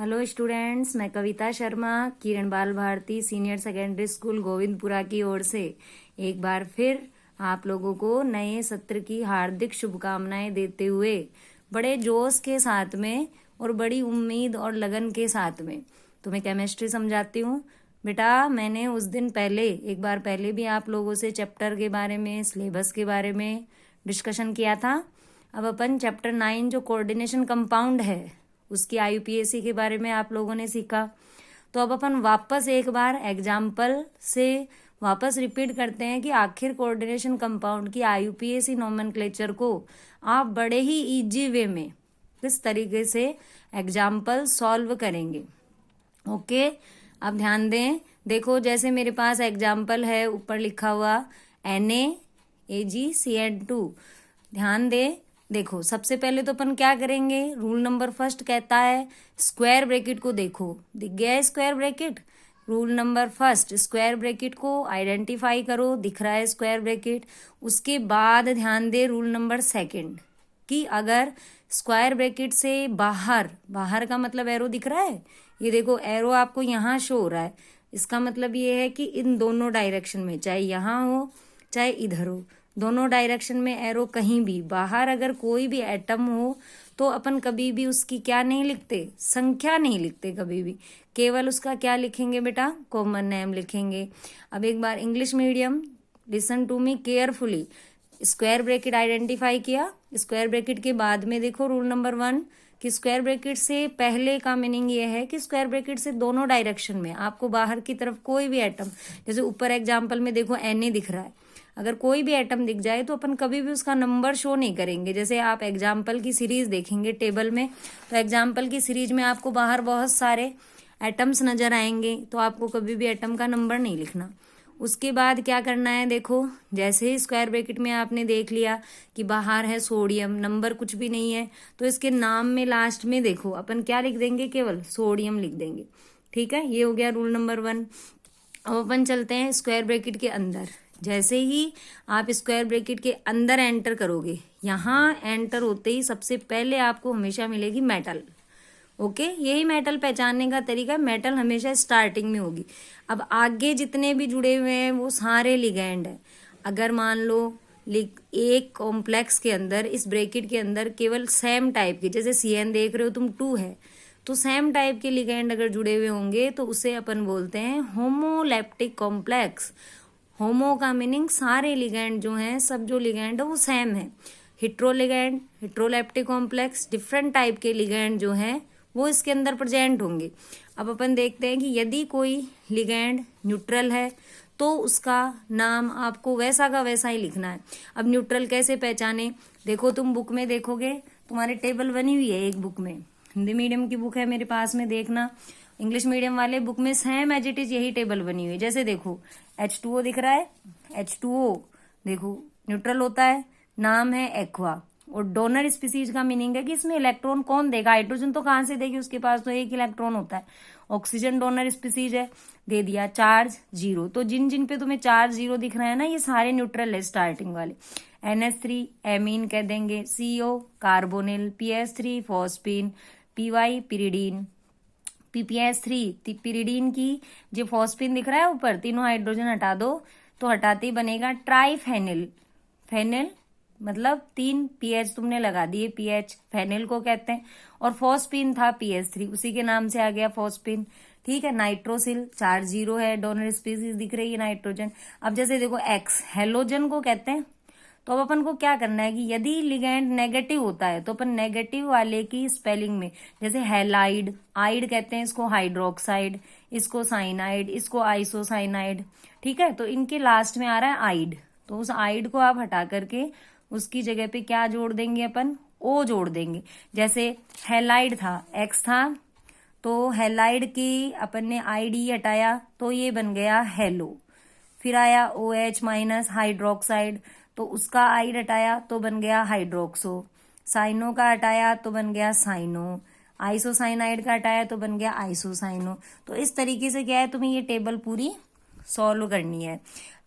Hello students, मैं कविता Sharma Kiran Bal Bharati senior secondary school Govindpura की ओर से एक बार फिर आप लोगों को नए सत्र की हार्दिक शुभकामनाएं देते हुए बड़े जोश के साथ में और बड़ी उम्मीद और लगन के साथ में तुम्हें केमिस्ट्री समझाती हूँ। बेटा, मैंने उस दिन पहले एक बार पहले भी आप लोगों से चैप्टर के बारे में, सिलेबस के बारे में डिस्कशन किया था। अब अपन चैप्टर 9 जो कोऑर्डिनेशन कंपाउंड है उसकी IUPAC के बारे में आप लोगों ने सीखा। तो अब अपन वापस एक बार एग्जाम्पल से वापस रिपीट करते हैं कि आखिर कोऑर्डिनेशन कंपाउंड की IUPAC नोमेनक्लेचर को आप बड़े ही इजी वे में किस तरीके से एग्जाम्पल सॉल्व करेंगे। ओके, अब ध्यान दें। देखो, जैसे मेरे पास एग्जाम्पल है, ऊपर लिखा हुआ NaAgCN2। ध्यान दें। देखो, सबसे पहले तो अपन क्या करेंगे, रूल नंबर फर्स्ट कहता है स्क्वायर ब्रैकेट को देखो, दिख गया है square bracket. Rule number first, square bracket को आइडेंटिफाई करो, दिख रहा है स्क्वायर ब्रैकेट। उसके बाद ध्यान दे रूल नंबर सेकंड कि अगर स्क्वायर ब्रैकेट से बाहर, बाहर का मतलब एरो दिख रहा है, ये देखो एरो आपको यहाँ शो हो रहा है, इसका मतलब ये है कि इन दोनों डायरेक्शन में, चाहे यहाँ हो चाहे इधर हो, दोनों डायरेक्शन में एरो कहीं भी बाहर अगर कोई भी एटम हो तो अपन कभी भी उसकी क्या नहीं लिखते, संख्या नहीं लिखते कभी भी, केवल उसका क्या लिखेंगे बेटा, कॉमन नेम लिखेंगे। अब एक बार English medium, listen to me carefully. Square bracket identify किया, स्क्वायर ब्रैकेट के बाद में देखो रूल नंबर 1 कि स्क्वायर ब्रैकेट से पहले का मीनिंग ये है कि स्क्वायर ब्रैकेट से दोनों डायरेक्शन में आपको बाहर की तरफ कोई भी एटम, जैसे ऊपर एग्जाम्पल में देखो Na दिख रहा है, अगर कोई भी एटम दिख जाए तो अपन कभी भी उसका नंबर शो नहीं करेंगे। जैसे आप एग्जाम्पल की सीरीज देखेंगे टेबल में, तो एग्जाम्पल की सीरीज में आपको बाहर बहुत सारे एटम्स नजर आएंगे, तो आपको कभी भी एटम का नंबर नहीं लिखना। उसके बाद क्या करना है, देखो जैसे ही स्क्वायर ब्रैकेट में आपने देख लिया कि बाहर है सोडियम, नंबर कुछ भी नहीं है, तो इसके नाम में लास्ट में देखो अपन क्या लिख देंगे, केवल सोडियम लिख देंगे। ठीक है, ये हो गया रूल नंबर 1। अब अपन चलते हैं स्क्वायर ब्रैकेट के अंदर। जैसे ही आप स्क्वायर ब्रैकेट के अंदर एंटर करोगे, यहाँ एंटर होते ही सबसे पहले आपको हमेशा मिलेगी मेटल। ओके, यही मेटल पहचानने का तरीका, मेटल हमेशा स्टार्टिंग में होगी। अब आगे जितने भी जुड़े हुए हैं वो सारे लिगैंड है। अगर मान लो एक कॉम्प्लेक्स के अंदर, इस ब्रैकेट के अंदर केवल सेम टाइप के, जैसे CN देख रहे हो तुम 2 है, तो सेम टाइप के लिगैंड अगर जुड़े हुए होंगे तो उसे अपन बोलते हैं होमोलैप्टिक कॉम्प्लेक्स। होमो का मीनिंग सारे लिगैंड जो हैं, सब जो लिगैंड है वो सेम है। Hetero ligand, heteroleptic complex, different type के लिगैंड जो हैं वो इसके अंदर प्रेजेंट होंगे। अब अपन देखते हैं कि यदि कोई लिगैंड न्यूट्रल है तो उसका नाम आपको वैसा का वैसा ही लिखना है। अब न्यूट्रल कैसे पहचाने, देखो तुम बुक में देखोगे, तुम्हारे टेबल बनी हुई है एक बुक में, हिंदी मीडियम की बुक है मेरे पास में, देखना इंग्लिश मीडियम वाले बुक में सेम एज इट इज यही टेबल बनी हुई है। जैसे देखो H2O दिख रहा है, H2O देखो न्यूट्रल होता है, नाम है एक्वा, और डोनर स्पीसीज का मीनिंग है कि इसमें इलेक्ट्रॉन कौन देगा, हाइड्रोजन तो कहां से देगी, उसके पास तो एक इलेक्ट्रॉन होता है। ऑक्सीजन डोनर स्पीसीज है, दे दिया चार्ज 0। तो जिन जिन पे तुम्हें चार्ज 0 दिख रहा है ना, ये सारे न्यूट्रल है स्टार्टिंग वाले। NH3 एमीन कह देंगे, CO carbonyl, PS3 phosphine, PY pyridine, PPS3 pyridine की जो फॉस्फीन दिख रहा है ऊपर, तीनों हाइड्रोजन हटा दो तो हटाते ही बनेगा ट्राइफेनिल। फेनिल मतलब 3 PH तुमने लगा दिए, PH फेनिल को कहते हैं, और फॉस्फीन था PS3, उसी के नाम से आ गया फॉस्फीन। ठीक है, नाइट्रोसिल चार्ज 0 है, डोनर स्पीसीज दिख रही है नाइट्रोजन। अब जैसे देखो X हेलोजन को कहते हैं। तो अब अपन को क्या करना है कि यदि लिगैंड नेगेटिव होता है तो अपन नेगेटिव वाले की स्पेलिंग में, जैसे हैलाइड, आइड कहते हैं इसको हाइड्रोक्साइड, इसको साइनाइड, इसको आइसोसाइनाइड। ठीक है, तो इनके लास्ट में आ रहा है आइड, तो उस आइड को आप हटा करके उसकी जगह पे क्या जोड़ देंगे, अपन O जोड़ देंगे। जैसे हैलाइड था, X था, तो हैलाइड की अपन ने ID हटाया तो ये बन गया हेलो। फिर आया OH माइनस हाइड्रोक्साइड, तो उसका आइड हटाया तो बन गया हाइड्रोक्सो। साइनो का हटाया तो बन गया साइनो। आइसोसाइनाइड का हटाया तो बन गया आइसोसाइनो। तो इस तरीके से क्या है, तुम्हें ये टेबल पूरी सॉल्व करनी है।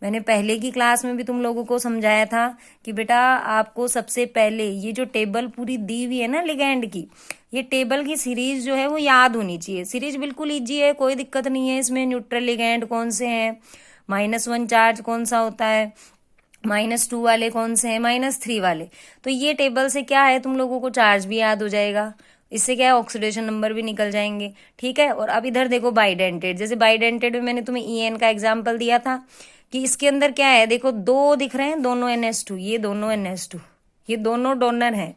मैंने पहले की क्लास में भी तुम लोगों को समझाया था कि बेटा आपको सबसे पहले ये जो टेबल पूरी दी हुई है ना लिगैंड की, ये टेबल की सीरीज जो है वो याद होनी चाहिए। सीरीज बिल्कुल इजी है, कोई दिक्कत नहीं है इसमें। न्यूट्रल लिगैंड कौन से हैं, -1 चार्ज कौन सा होता है, -2 वाले कौन से हैं, -3 वाले। तो ये टेबल से क्या है तुम लोगों को चार्ज भी याद हो जाएगा, इससे क्या है ऑक्सीडेशन नंबर भी निकल जाएंगे। ठीक है। और अब इधर देखो बाइडेंटेड, जैसे बाइडेंटेड में मैंने तुम्हें EN का एग्जाम्पल दिया था कि इसके अंदर क्या है, देखो दो दिख रहे हैं, दोनों NH2, ये दोनों NH2, ये दोनों डोनर हैं।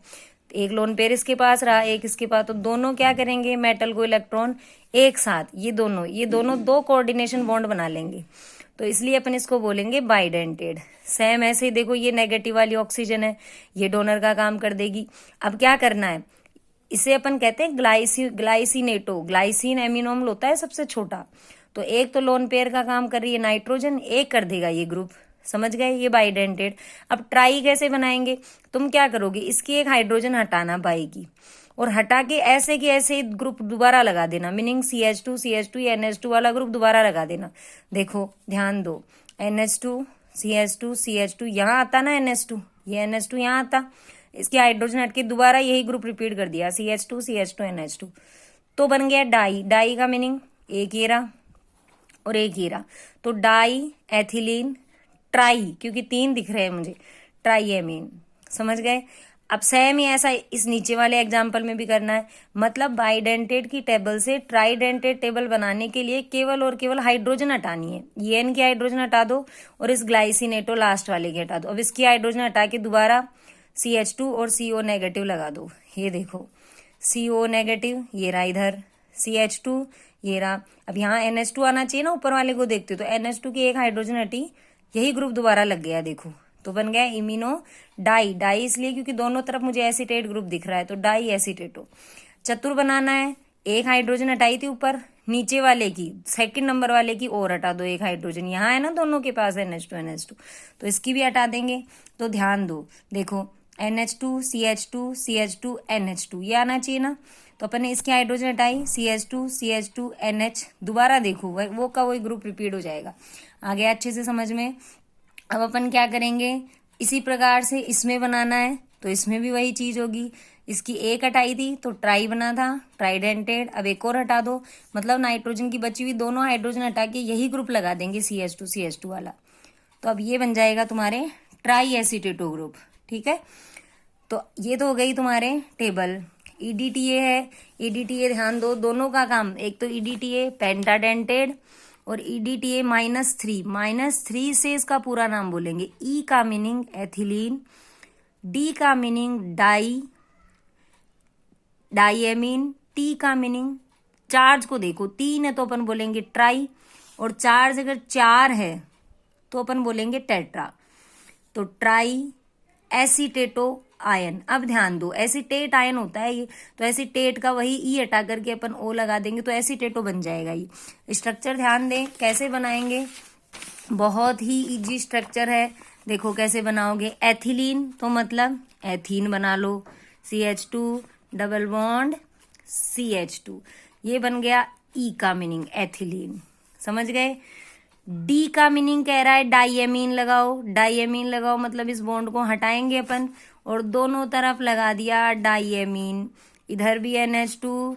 एक लोन पेयर इसके पास रहा, एक इसके पास, तो दोनों क्या करेंगे, मेटल को इलेक्ट्रॉन एक साथ, ये दोनों दो कोऑर्डिनेशन बॉन्ड बना लेंगे, तो इसलिए अपन इसको बोलेंगे बाइडेंटेड। सेम ऐसे ही देखो ये नेगेटिव वाली ऑक्सीजन है, ये डोनर का काम कर देगी। अब क्या करना है, इसे अपन कहते हैं ग्लाइसिनेटो। ग्लाइसिन एमिनो अम्ल होता है सबसे छोटा, तो एक तो लोन पेयर का काम कर रही है नाइट्रोजन, एक कर देगा ये ग्रुप, समझ गए, ये बाइडेंटेड। अब ट्राई कैसे बनाएंगे, तुम क्या करोगे, इसकी एक हाइड्रोजन हटाना बाई की, और हटा के ऐसे की ऐसे ग्रुप दोबारा लगा देना, मीनिंग CH2 या NH2 वाला ग्रुप दोबारा लगा देना। देखो ध्यान दो, NH2 CH2 यहाँ आता ना, NH2, ये NH2 यहाँ आता, इसकी हाइड्रोजन हटके दोबारा यही ग्रुप रिपीट कर दिया, CH2 NH2, तो बन गया डाई। डाई का मीनिंग एक ये रहा और एक ही रहा, तो डाई एथिलीन ट्राई, क्योंकि 3 दिख रहे हैं मुझे, ट्राईएमीन, समझ गए। अब सेम ही ऐसा इस नीचे वाले एग्जाम्पल में भी करना है, मतलब बाइडेंटेड की टेबल से ट्राइडेंटेड टेबल बनाने के लिए केवल और केवल हाइड्रोजन हटानी है। ये N की हाइड्रोजन हटा दो और इस ग्लाइसिनेटो लास्ट वाले की हटा दो। अब इसकी हाइड्रोजन हटा के दोबारा CH2 और CO नेगेटिव लगा दो। ये देखो CO नेगेटिव, ये रहा इधर CH2, ये रहा। अब यहाँ NH2 आना चाहिए ना, ऊपर वाले को देखते हो तो NH2 की एक हाइड्रोजन हटी, यही ग्रुप दोबारा लग गया, देखो तो बन गया इमिनो डाई। डाई इसलिए क्योंकि दोनों तरफ मुझे एसीटेट ग्रुप दिख रहा है, तो डाई एसीटेटो। चतुर बनाना है, एक हाइड्रोजन हटाई थी ऊपर, नीचे वाले की, सेकंड नंबर वाले की और हटा दो एक हाइड्रोजन, यहाँ है ना दोनों के पास NH2 तो इसकी भी हटा देंगे। तो ध्यान दो, देखो NH2 CH2 NH2 ये आना चाहिए ना, तो अपन ने इसकी हाइड्रोजन हटाई, CH2 NH, दोबारा देखो वो का वही ग्रुप रिपीट हो जाएगा। आ गया अच्छे से समझ में। अब अपन क्या करेंगे, इसी प्रकार से इसमें बनाना है, तो इसमें भी वही चीज होगी। इसकी एक हटाई थी तो ट्राई बना था, ट्राइडेंटेड। अब एक और हटा दो, मतलब नाइट्रोजन की बची हुई दोनों हाइड्रोजन हटा के यही ग्रुप लगा देंगे CH2 वाला, तो अब ये बन जाएगा तुम्हारे ट्राई एसीटेटो ग्रुप। ठीक है, तो ये तो हो गई तुम्हारे टेबल। EDTA है, EDTA ध्यान दो, दोनों का काम, एक तो EDTA पेंटाडेंटेड और EDTA -3 से इसका पूरा नाम बोलेंगे। E का मीनिंग एथिलीन, D का मीनिंग डाईएमीन, T का मीनिंग, चार्ज को देखो 3 है तो अपन बोलेंगे ट्राई, और चार्ज अगर 4 है तो अपन बोलेंगे टेट्रा, तो ट्राई एसीटेटो आयन। अब ध्यान दो, एसीटेट आयन होता है ये, तो एसीटेट का वही ई हटा करके अपन O लगा देंगे तो एसीटेटो बन जाएगा। ये स्ट्रक्चर ध्यान दें कैसे बनाएंगे, बहुत ही इजी स्ट्रक्चर है। देखो कैसे बनाओगे, एथिलीन तो मतलब एथीन बना लो, CH2 डबल बॉन्ड CH2, ये बन गया ई का मीनिंग एथिलीन, समझ गए। डी का मीनिंग कह रहा है डाईएमीन लगाओ, डाईएमीन लगाओ मतलब इस बॉन्ड को हटाएंगे अपन और दोनों तरफ लगा दिया डाईएमीन, इधर भी NH2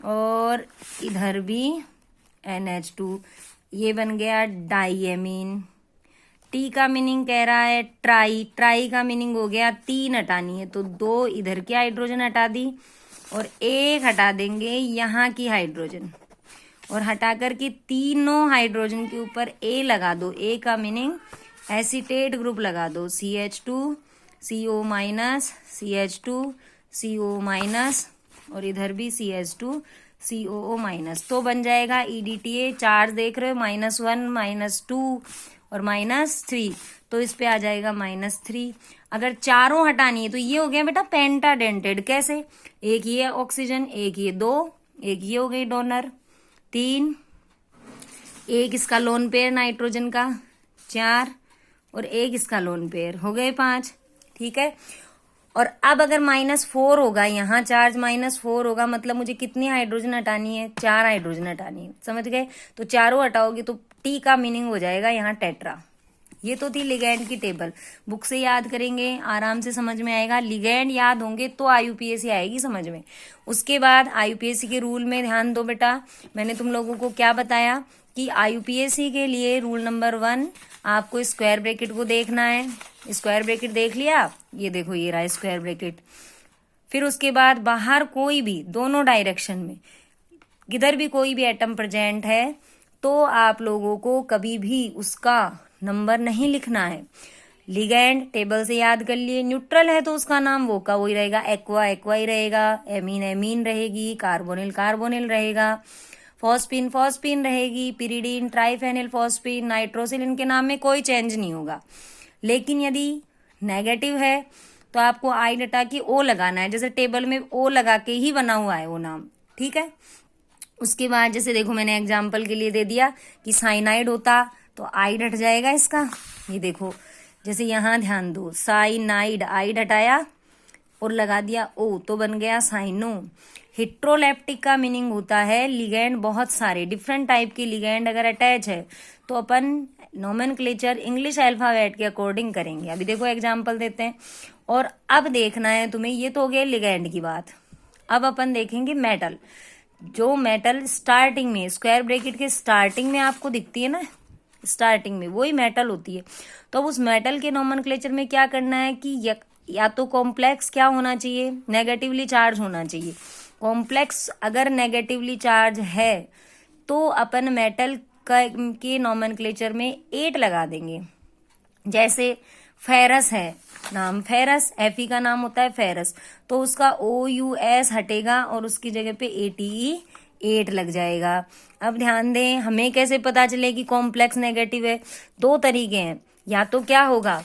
और इधर भी NH2, ये बन गया डाईएमीन। टी का मीनिंग कह रहा है ट्राई, ट्राई का मीनिंग हो गया 3 हटानी है, तो 2 इधर की हाइड्रोजन हटा दी और एक हटा देंगे यहाँ की हाइड्रोजन, और हटा कर के तीनों हाइड्रोजन के ऊपर ए लगा दो। ए का मीनिंग एसीटेट ग्रुप लगा दो, CH2 CO minus CH2 CO minus और इधर भी CH2 COO माइनस, तो बन जाएगा EDTA। चार्ज देख रहे हो, -1 -2 और -3, तो इस पे आ जाएगा -3। अगर चारों हटानी है तो ये हो गया बेटा पेंटाडेंटेड। कैसे, एक ये ऑक्सीजन, एक ये 2, एक ये हो गई डोनर 3, एक इसका लोन पेयर नाइट्रोजन का 4 और एक इसका लोन पेयर, हो गए 5। ठीक है, और अब अगर -4 होगा, यहाँ चार्ज -4 होगा, मतलब मुझे कितनी हाइड्रोजन हटानी है, 4 हाइड्रोजन हटानी है, समझ गए। तो चारों हटाओगे तो टी का मीनिंग हो जाएगा यहाँ टेट्रा। ये तो थी लिगैंड की टेबल, बुक से याद करेंगे आराम से समझ में आएगा। लिगैंड याद होंगे तो आईयूपीएसी आएगी समझ में। उसके बाद आईयूपीएसी के रूल में ध्यान दो बेटा, मैंने तुम लोगों को क्या बताया कि आईयूपीएसी के लिए रूल नंबर 1 आपको स्क्वायर ब्रैकेट को देखना है। स्क्वायर ब्रैकेट देख लिया, ये देखो ये रहा स्क्वायर ब्रैकेट। फिर उसके बाद बाहर कोई भी, दोनों डायरेक्शन में किधर भी कोई भी एटम प्रेजेंट है तो आप लोगों को कभी भी उसका नंबर नहीं लिखना है। लिगैंड टेबल से याद कर लिए, न्यूट्रल है तो उसका नाम वो का वही रहेगा, एक्वा एक्वा ही रहेगा, एमीन एमीन रहेगी, कार्बोनिल कार्बोनिल रहेगा, फॉस्फीन फॉस्फीन रहेगी, पिरिडीन ट्राइफेनिल फॉस्फीन, नाइट्रोसिल, इनके नाम में कोई चेंज नहीं होगा। लेकिन यदि नेगेटिव है तो आपको आई डटा की ओ लगाना है, जैसे टेबल में ओ लगा के ही बना हुआ है वो नाम, ठीक है। उसके बाद जैसे देखो मैंने एग्जाम्पल के लिए दे दिया कि साइनाइड होता तो आइड हट जाएगा इसका, ये देखो जैसे यहाँ ध्यान दो, साइनाइड आइड हटाया और लगा दिया ओ तो बन गया साइनो। हिट्रोलेप्टिक का मीनिंग होता है लिगैंड बहुत सारे डिफरेंट टाइप के लिगैंड अगर अटैच है तो अपन नोमेनक्लेचर इंग्लिश अल्फाबेट के अकॉर्डिंग करेंगे। अभी देखो एग्जाम्पल देते हैं। और अब देखना है तुम्हें, ये तो हो गया लिगैंड की बात। अब अपन देखेंगे मेटल। जो मेटल स्टार्टिंग में स्क्वायर ब्रैकेट के स्टार्टिंग में आपको दिखती है ना, स्टार्टिंग में वही मेटल होती है। तो अब उस मेटल के नोमेनक्लेचर में क्या करना है कि या तो कॉम्प्लेक्स क्या होना चाहिए, नेगेटिवली चार्ज होना चाहिए। कॉम्प्लेक्स अगर नेगेटिवली चार्ज है तो अपन मेटल के नोमेनक्लेचर में 8 लगा देंगे। जैसे फेरस है, नाम फेरस, एफी का नाम होता है फेरस, तो उसका OUS हटेगा और उसकी जगह पे ATE 8 लग जाएगा। अब ध्यान दें, हमें कैसे पता चले कि कॉम्प्लेक्स नेगेटिव है? 2 तरीके हैं। या तो क्या होगा,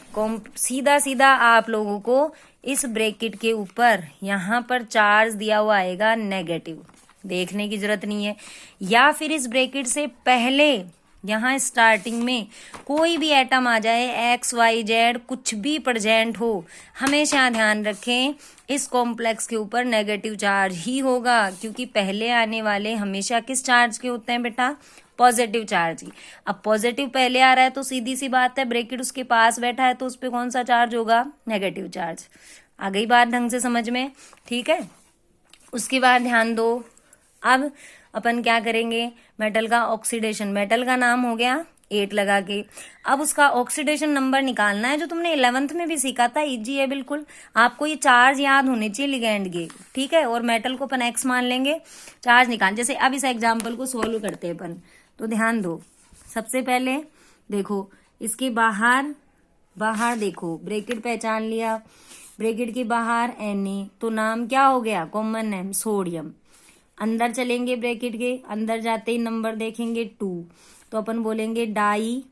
सीधा सीधा आप लोगों को इस ब्रैकेट के ऊपर यहाँ पर चार्ज दिया हुआ आएगा नेगेटिव, देखने की जरूरत नहीं है। या फिर इस ब्रैकेट से पहले यहाँ स्टार्टिंग में कोई भी एटम आ जाए, XYZ कुछ भी प्रेजेंट हो, हमेशा ध्यान रखें इस कॉम्प्लेक्स के ऊपर नेगेटिव चार्ज ही होगा, क्योंकि पहले आने वाले हमेशा किस चार्ज के होते हैं बेटा, पॉजिटिव चार्ज की। अब पॉजिटिव पहले आ रहा है तो सीधी सी बात है ब्रैकेट उसके पास बैठा है तो उस पर कौन सा चार्ज होगा, नेगेटिव चार्ज। आ गई बात ढंग से समझ में, ठीक है। उसके बाद ध्यान दो, अब अपन क्या करेंगे, मेटल का ऑक्सीडेशन, मेटल का नाम हो गया 8 लगा के। अब उसका ऑक्सीडेशन नंबर निकालना है, जो तुमने 11th में भी सीखा था, इजी है बिल्कुल। आपको ये चार्ज याद होने चाहिए लिगैंड के, ठीक है। और मेटल को अपन X मान लेंगे, चार्ज निकाल। जैसे अब इस एग्जाम्पल को सोल्व करते हैं अपन, तो ध्यान दो। सबसे पहले देखो इसके बाहर देखो ब्रैकेट पहचान लिया, ब्रैकेट के बाहर Na, तो नाम क्या हो गया, कॉमन नेम सोडियम। अंदर चलेंगे ब्रैकेट के अंदर, जाते ही नंबर देखेंगे 2, तो अपन बोलेंगे डाई,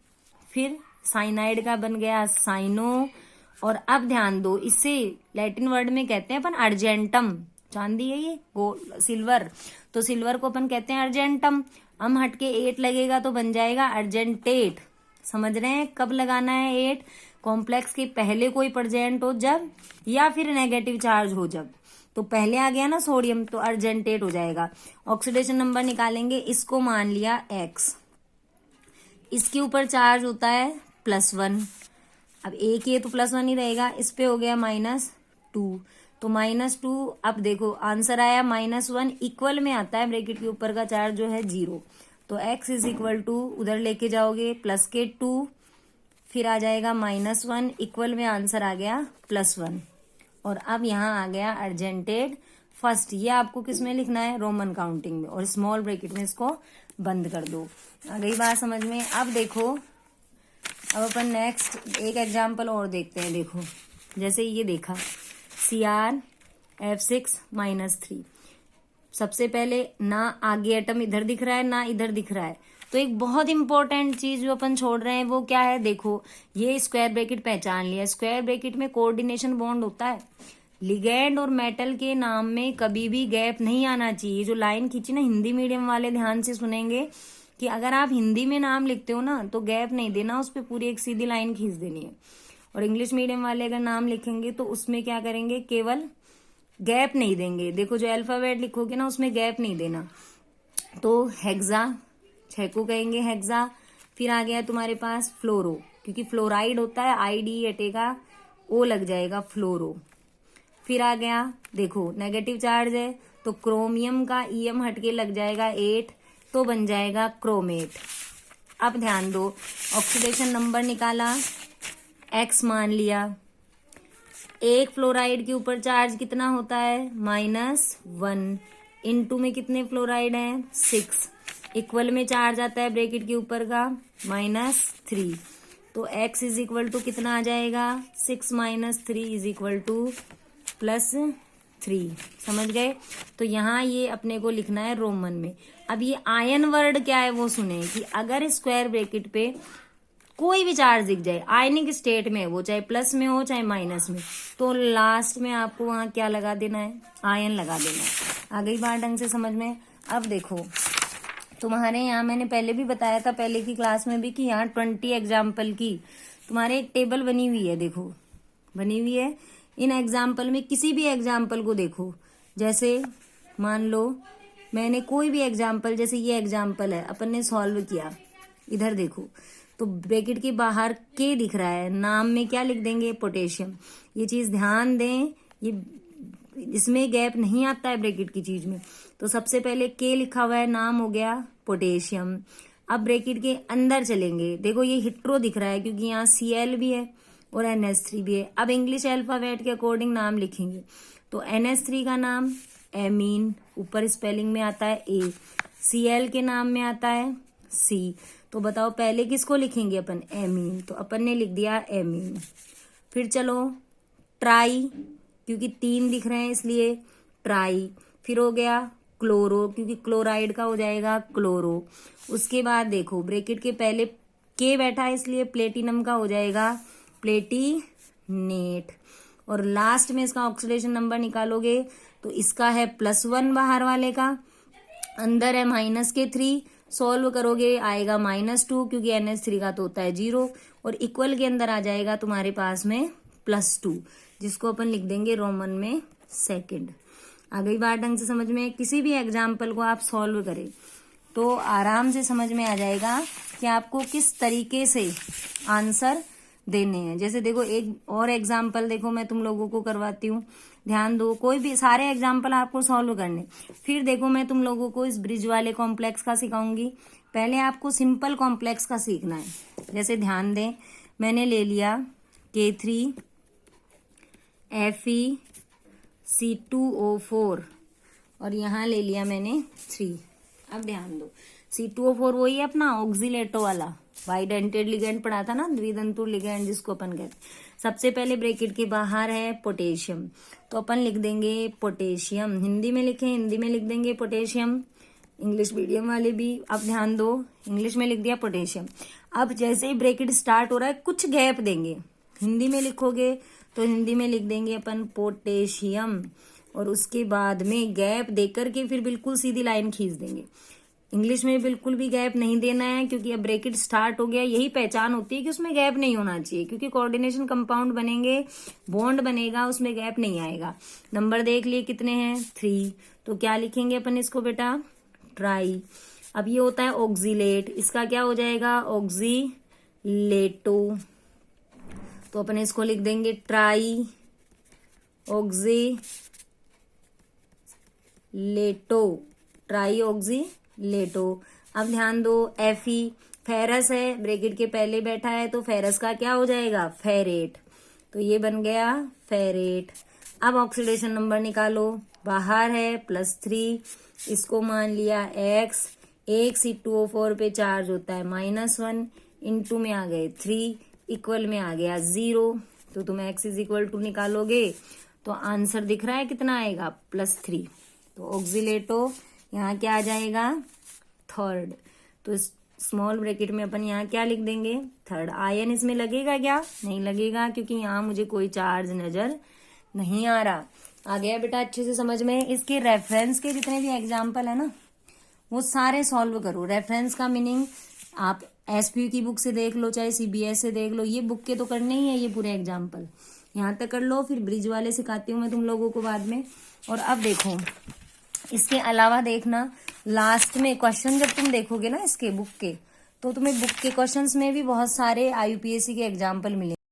फिर साइनाइड का बन गया साइनो। और अब ध्यान दो, इससे लैटिन वर्ड में कहते हैं अपन अर्जेंटम, चांदी है ये, गोल्ड सिल्वर, तो सिल्वर को अपन कहते हैं अर्जेंटम। हम हटके 8 लगेगा तो बन जाएगा अर्जेंटेट। समझ रहे हैं कब लगाना है 8, कॉम्प्लेक्स के पहले कोई प्रेजेंट हो जब, या फिर नेगेटिव चार्ज हो जब। तो पहले आ गया ना सोडियम तो अर्जेंटेट हो जाएगा। ऑक्सीडेशन नंबर निकालेंगे, इसको मान लिया X, इसके ऊपर चार्ज होता है +1, अब एक ये तो +1 ही रहेगा, इस पे हो गया -2, तो -2। अब देखो आंसर आया -1, इक्वल में आता है ब्रैकेट के ऊपर का चार्ज जो है 0, तो X = उधर लेके जाओगे +2, फिर आ जाएगा -1, इक्वल में आंसर आ गया +1। और अब यहाँ आ गया अर्जेंटेड फर्स्ट। ये आपको किस में लिखना है, रोमन काउंटिंग में, और स्मॉल ब्रैकेट में इसको बंद कर दो। आ गई बात समझ में। अब देखो, अब अपन नेक्स्ट एक एग्जांपल और देखते हैं। देखो जैसे ये देखा CrF6-3, सबसे पहले ना आगे एटम इधर दिख रहा है ना इधर दिख रहा है, तो एक बहुत इंपॉर्टेंट चीज जो अपन छोड़ रहे हैं वो क्या है, देखो ये स्क्वायर ब्रैकेट पहचान लिया। स्क्वायर ब्रैकेट में कोऑर्डिनेशन बॉन्ड होता है। लिगैंड और मेटल के नाम में कभी भी गैप नहीं आना चाहिए। जो लाइन खींची ना, हिंदी मीडियम वाले ध्यान से सुनेंगे कि अगर आप हिंदी में नाम लिखते हो ना तो गैप नहीं देना, उस पर पूरी एक सीधी लाइन खींच देनी है। और इंग्लिश मीडियम वाले अगर नाम लिखेंगे तो उसमें क्या करेंगे, केवल गैप नहीं देंगे। देखो जो अल्फाबेट लिखोगे ना उसमें गैप नहीं देना। तो हेक्सा, 6 को कहेंगे हेक्सा। फिर आ गया तुम्हारे पास फ्लोरो, क्योंकि फ्लोराइड होता है, ID हटेगा, O लग जाएगा, फ्लोरो। फिर आ गया, देखो नेगेटिव चार्ज है तो क्रोमियम का EM हटके लग जाएगा 8, तो बन जाएगा क्रोमेट। अब ध्यान दो, ऑक्सीडेशन नंबर निकाला, X मान लिया। एक फ्लोराइड के ऊपर चार्ज कितना होता है, -1। इनटू में कितने फ्लोराइड हैं, 6। इक्वल में चार्ज आता है ब्रैकेट के ऊपर का, -3। तो x इज इक्वल टू कितना आ जाएगा, 6 - 3 इज इक्वल टू +3। समझ गए। तो यहाँ ये अपने को लिखना है रोमन में। अब ये आयन वर्ड क्या है वो सुने, कि अगर स्क्वायर ब्रैकेट पे कोई भी चार्ज दिख जाए आयनिक स्टेट में, वो चाहे प्लस में हो चाहे माइनस में, तो लास्ट में आपको वहां क्या लगा देना है, आयन लगा देना है। आ गई बात ढंग से समझ में। अब देखो तुम्हारे यहाँ मैंने पहले भी बताया था, पहले की क्लास में भी, कि यहाँ 20 एग्जाम्पल की तुम्हारे एक टेबल बनी हुई है। देखो बनी हुई है। इन एग्जाम्पल में किसी भी एग्जाम्पल को देखो, जैसे मान लो मैंने कोई भी एग्जाम्पल, जैसे ये एग्जाम्पल है अपन ने सॉल्व किया, इधर देखो तो ब्रैकेट के बाहर के दिख रहा है, नाम में क्या लिख देंगे, पोटेशियम। ये चीज ध्यान दें, ये इसमें गैप नहीं आता है ब्रैकेट की चीज में। तो सबसे पहले के लिखा हुआ है, नाम हो गया पोटेशियम। अब ब्रैकेट के अंदर चलेंगे, देखो ये हिट्रो दिख रहा है क्योंकि यहाँ Cl भी है और NH3 भी है। अब इंग्लिश अल्फाबेट के अकॉर्डिंग नाम लिखेंगे, तो NH3 का नाम एमीन, ऊपर स्पेलिंग में आता है A। Cl के नाम में आता है C। तो बताओ पहले किसको लिखेंगे अपन, एमीन, तो अपन ने लिख दिया एमीन। फिर चलो ट्राई, क्योंकि 3 दिख रहे हैं इसलिए ट्राई। फिर हो गया क्लोरो, क्योंकि क्लोराइड का हो जाएगा क्लोरो। उसके बाद देखो ब्रैकेट के पहले के बैठा है इसलिए प्लेटिनम का हो जाएगा प्लेटिनेट। और लास्ट में इसका ऑक्सीडेशन नंबर निकालोगे तो इसका है +1 बाहर वाले का, अंदर है -3। सॉल्व करोगे आएगा -2, क्योंकि NH3 का तो होता है 0, और इक्वल के अंदर आ जाएगा तुम्हारे पास में +2, जिसको अपन लिख देंगे रोमन में सेकंड। आ गई बात ढंग से समझ में। किसी भी एग्जाम्पल को आप सॉल्व करें तो आराम से समझ में आ जाएगा कि आपको किस तरीके से आंसर देने हैं। जैसे देखो एक और एग्जाम्पल देखो मैं तुम लोगों को करवाती हूँ, ध्यान दो। कोई भी सारे एग्जाम्पल आपको सॉल्व करने। फिर देखो मैं तुम लोगों को इस ब्रिज वाले कॉम्प्लेक्स का सिखाऊंगी। पहले आपको सिंपल कॉम्प्लेक्स का सीखना है। जैसे ध्यान दें, मैंने ले लिया K3 FeC2O4 और यहाँ ले लिया मैंने 3। अब ध्यान दो, C2O4 वही है अपना ऑक्सीलेटो वाला, बाइडेंटेड लिगेंड पढ़ा था ना, द्वितंतुर लिगेंड जिसको अपन कहते। सबसे पहले ब्रैकेट के बाहर है पोटेशियम, तो अपन लिख देंगे पोटेशियम। हिंदी में लिखें, हिंदी में लिख देंगे पोटेशियम। इंग्लिश मीडियम वाले भी अब ध्यान दो, इंग्लिश में लिख दिया पोटेशियम। अब जैसे ही ब्रैकेट स्टार्ट हो रहा है कुछ गैप देंगे। हिंदी में लिखोगे तो हिंदी में लिख देंगे अपन पोटेशियम, और उसके बाद में गैप देकर के फिर बिल्कुल सीधी लाइन खींच देंगे। इंग्लिश में बिल्कुल भी गैप नहीं देना है, क्योंकि अब ब्रैकेट स्टार्ट हो गया। यही पहचान होती है कि उसमें गैप नहीं होना चाहिए, क्योंकि कोऑर्डिनेशन कंपाउंड बनेंगे, बॉन्ड बनेगा, उसमें गैप नहीं आएगा। नंबर देख लिए कितने हैं, 3। तो क्या लिखेंगे अपन इसको बेटा, ट्राई। अब ये होता है ऑक्सीलेट, इसका क्या हो जाएगा, ऑक्सीलेटो। तो अपन इसको लिख देंगे ट्राई ऑक्सीलेटो, ट्राई ऑक्सीलेटो। अब ध्यान दो, Fe फेरस है, ब्रैकेट के पहले बैठा है, तो फेरस का क्या हो जाएगा, फेरेट। तो ये बन गया फेरेट। अब ऑक्सीडेशन नंबर निकालो, बाहर है +3, इसको मान लिया X। एक C2O4 पे चार्ज होता है -1, इनटू में आ गए 3, इक्वल में आ गया 0। तो तुम X इज इक्वल टू निकालोगे तो आंसर दिख रहा है कितना आएगा, +3। तो ऑक्सीलेटो यहाँ क्या आ जाएगा, थर्ड। तो स्मॉल ब्रैकेट में अपन यहाँ क्या लिख देंगे, थर्ड। आयन इसमें लगेगा क्या, नहीं लगेगा, क्योंकि यहाँ मुझे कोई चार्ज नजर नहीं आ रहा। आ गया बेटा अच्छे से समझ में। इसके रेफरेंस के जितने भी एग्जाम्पल है ना, वो सारे सॉल्व करो। रेफरेंस का मीनिंग आप एसपी की बुक से देख लो चाहे सीबीएस से देख लो, ये बुक के तो करने ही है ये पूरे एग्जाम्पल, यहाँ तक कर लो, फिर ब्रिज वाले सिखाती हूँ मैं तुम लोगों को बाद में। और अब देखो इसके अलावा देखना लास्ट में क्वेश्चन जब तुम देखोगे ना इसके बुक के, तो तुम्हें बुक के क्वेश्चंस में भी बहुत सारे आईयूपीएससी के एग्जाम्पल मिलेंगे।